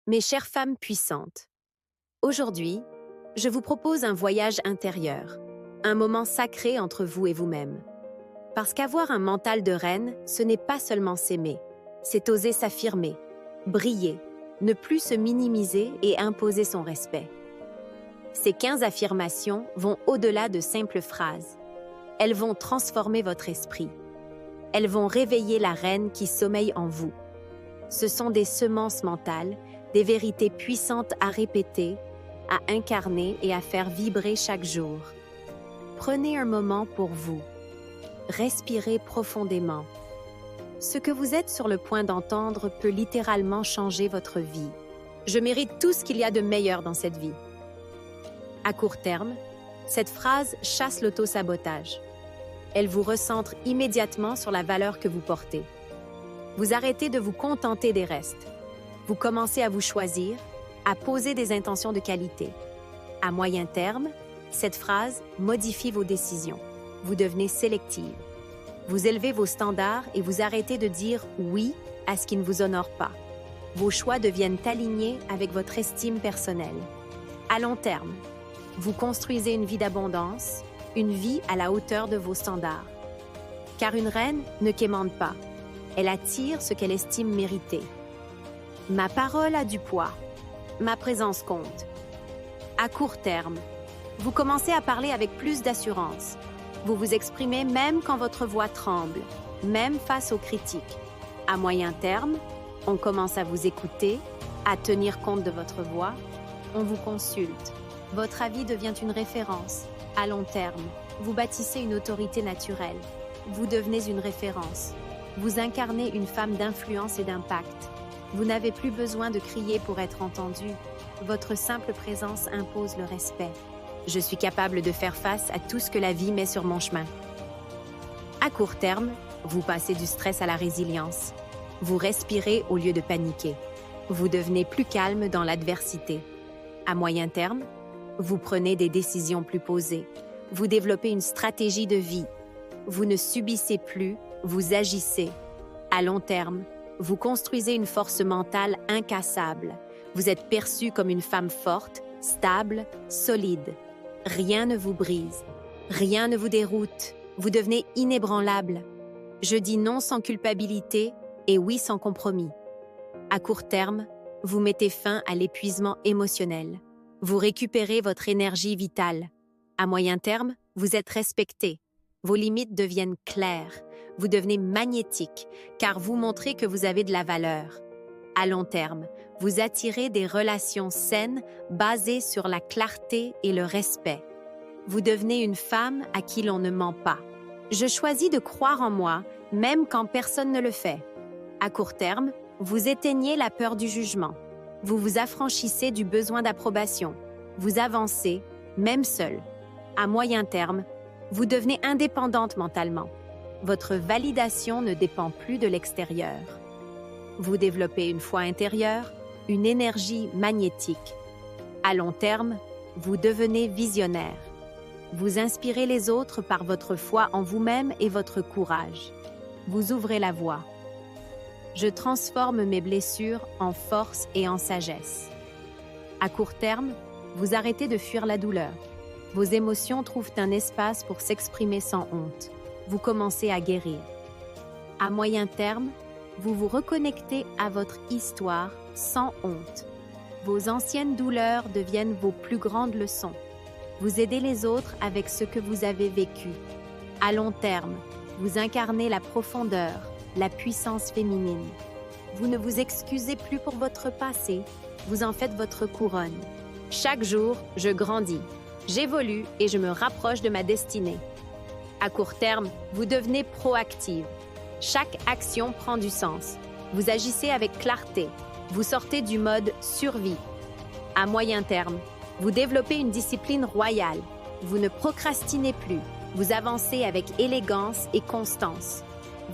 Mes chères femmes puissantes, aujourd'hui, je vous propose un voyage intérieur, un moment sacré entre vous et vous-même. Parce qu'avoir un mental de reine, ce n'est pas seulement s'aimer, c'est oser s'affirmer, briller, ne plus se minimiser et imposer son respect. Ces 15 affirmations vont au-delà de simples phrases. Elles vont transformer votre esprit. Elles vont réveiller la reine qui sommeille en vous. Ce sont des semences mentales, des vérités puissantes à répéter, à incarner et à faire vibrer chaque jour. Prenez un moment pour vous. Respirez profondément. Ce que vous êtes sur le point d'entendre peut littéralement changer votre vie. Je mérite tout ce qu'il y a de meilleur dans cette vie. À court terme, cette phrase chasse l'auto-sabotage. Elle vous recentre immédiatement sur la valeur que vous portez. Vous arrêtez de vous contenter des restes. Vous commencez à vous choisir, à poser des intentions de qualité. À moyen terme, cette phrase modifie vos décisions. Vous devenez sélective. Vous élevez vos standards et vous arrêtez de dire oui à ce qui ne vous honore pas. Vos choix deviennent alignés avec votre estime personnelle. À long terme, vous construisez une vie d'abondance, une vie à la hauteur de vos standards. Car une reine ne quémande pas. Elle attire ce qu'elle estime mériter. Ma parole a du poids. Ma présence compte. À court terme, vous commencez à parler avec plus d'assurance. Vous vous exprimez même quand votre voix tremble, même face aux critiques. À moyen terme, on commence à vous écouter, à tenir compte de votre voix. On vous consulte. Votre avis devient une référence. À long terme, vous bâtissez une autorité naturelle. Vous devenez une référence. Vous incarnez une femme d'influence et d'impact. Vous n'avez plus besoin de crier pour être entendu. Votre simple présence impose le respect. Je suis capable de faire face à tout ce que la vie met sur mon chemin. À court terme, vous passez du stress à la résilience. Vous respirez au lieu de paniquer. Vous devenez plus calme dans l'adversité. À moyen terme, vous prenez des décisions plus posées. Vous développez une stratégie de vie. Vous ne subissez plus, vous agissez. À long terme, vous construisez une force mentale incassable. Vous êtes perçue comme une femme forte, stable, solide. Rien ne vous brise, rien ne vous déroute. Vous devenez inébranlable. Je dis non sans culpabilité et oui sans compromis. À court terme, vous mettez fin à l'épuisement émotionnel. Vous récupérez votre énergie vitale. À moyen terme, vous êtes respecté. Vos limites deviennent claires. Vous devenez magnétique, car vous montrez que vous avez de la valeur. À long terme, vous attirez des relations saines basées sur la clarté et le respect. Vous devenez une femme à qui l'on ne ment pas. Je choisis de croire en moi, même quand personne ne le fait. À court terme, vous éteignez la peur du jugement. Vous vous affranchissez du besoin d'approbation. Vous avancez, même seul. À moyen terme, vous devenez indépendante mentalement. Votre validation ne dépend plus de l'extérieur. Vous développez une foi intérieure, une énergie magnétique. À long terme, vous devenez visionnaire. Vous inspirez les autres par votre foi en vous-même et votre courage. Vous ouvrez la voie. Je transforme mes blessures en force et en sagesse. À court terme, vous arrêtez de fuir la douleur. Vos émotions trouvent un espace pour s'exprimer sans honte. Vous commencez à guérir. À moyen terme, vous vous reconnectez à votre histoire sans honte. Vos anciennes douleurs deviennent vos plus grandes leçons. Vous aidez les autres avec ce que vous avez vécu. À long terme, vous incarnez la profondeur, la puissance féminine. Vous ne vous excusez plus pour votre passé, vous en faites votre couronne. Chaque jour, je grandis, j'évolue et je me rapproche de ma destinée. À court terme, vous devenez proactive. Chaque action prend du sens. Vous agissez avec clarté. Vous sortez du mode survie. À moyen terme, vous développez une discipline royale. Vous ne procrastinez plus. Vous avancez avec élégance et constance.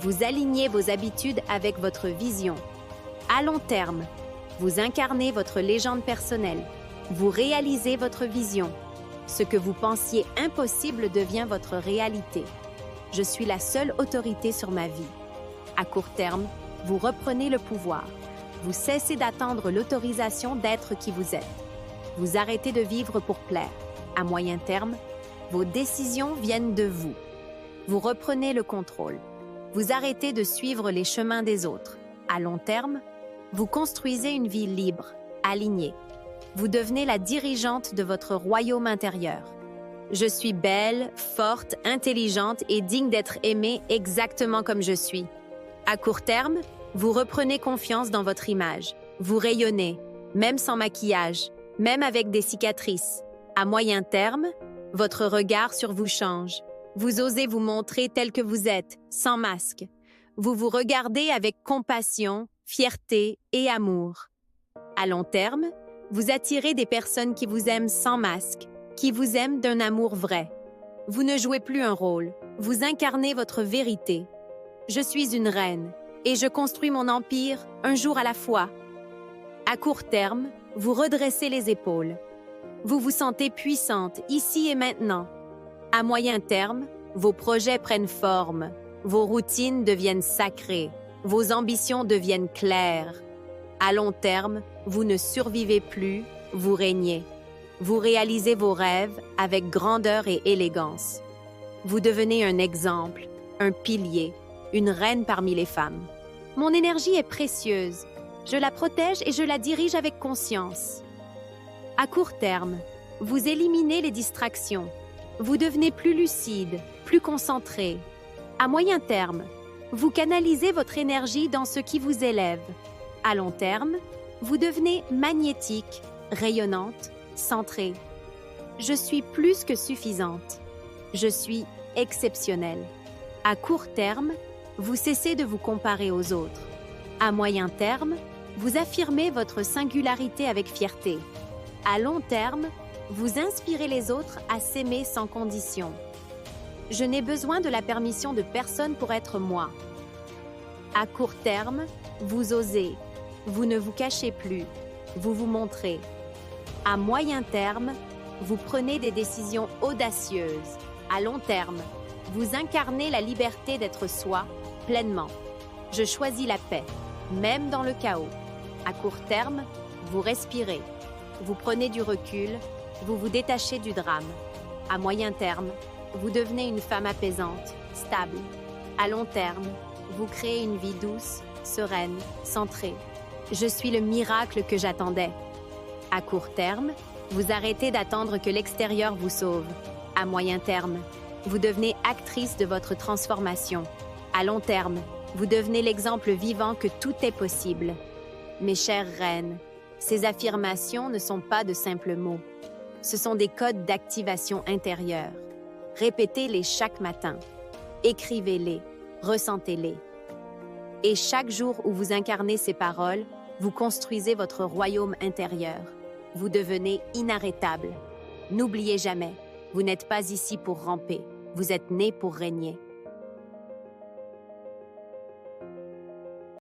Vous alignez vos habitudes avec votre vision. À long terme, vous incarnez votre légende personnelle. Vous réalisez votre vision. Ce que vous pensiez impossible devient votre réalité. Je suis la seule autorité sur ma vie. À court terme, vous reprenez le pouvoir. Vous cessez d'attendre l'autorisation d'être qui vous êtes. Vous arrêtez de vivre pour plaire. À moyen terme, vos décisions viennent de vous. Vous reprenez le contrôle. Vous arrêtez de suivre les chemins des autres. À long terme, vous construisez une vie libre, alignée. Vous devenez la dirigeante de votre royaume intérieur. Je suis belle, forte, intelligente et digne d'être aimée exactement comme je suis. À court terme, vous reprenez confiance dans votre image. Vous rayonnez, même sans maquillage, même avec des cicatrices. À moyen terme, votre regard sur vous change. Vous osez vous montrer tel que vous êtes, sans masque. Vous vous regardez avec compassion, fierté et amour. À long terme, vous attirez des personnes qui vous aiment sans masque, qui vous aiment d'un amour vrai. Vous ne jouez plus un rôle, vous incarnez votre vérité. Je suis une reine et je construis mon empire un jour à la fois. À court terme, vous redressez les épaules. Vous vous sentez puissante ici et maintenant. À moyen terme, vos projets prennent forme, vos routines deviennent sacrées, vos ambitions deviennent claires. À long terme, vous ne survivez plus, vous régnez. Vous réalisez vos rêves avec grandeur et élégance. Vous devenez un exemple, un pilier, une reine parmi les femmes. Mon énergie est précieuse. Je la protège et je la dirige avec conscience. À court terme, vous éliminez les distractions. Vous devenez plus lucide, plus concentré. À moyen terme, vous canalisez votre énergie dans ce qui vous élève. À long terme, vous devenez magnétique, rayonnante, centrée. Je suis plus que suffisante. Je suis exceptionnelle. À court terme, vous cessez de vous comparer aux autres. À moyen terme, vous affirmez votre singularité avec fierté. À long terme, vous inspirez les autres à s'aimer sans condition. Je n'ai besoin de la permission de personne pour être moi. À court terme, vous osez. Vous ne vous cachez plus. Vous vous montrez. À moyen terme, vous prenez des décisions audacieuses. À long terme, vous incarnez la liberté d'être soi pleinement. Je choisis la paix, même dans le chaos. À court terme, vous respirez. Vous prenez du recul, vous vous détachez du drame. À moyen terme, vous devenez une femme apaisante, stable. À long terme, vous créez une vie douce, sereine, centrée. Je suis le miracle que j'attendais. À court terme, vous arrêtez d'attendre que l'extérieur vous sauve. À moyen terme, vous devenez actrice de votre transformation. À long terme, vous devenez l'exemple vivant que tout est possible. Mes chères reines, ces affirmations ne sont pas de simples mots. Ce sont des codes d'activation intérieure. Répétez-les chaque matin. Écrivez-les, ressentez-les. Et chaque jour où vous incarnez ces paroles, vous construisez votre royaume intérieur. Vous devenez inarrêtable. N'oubliez jamais, vous n'êtes pas ici pour ramper. Vous êtes né pour régner.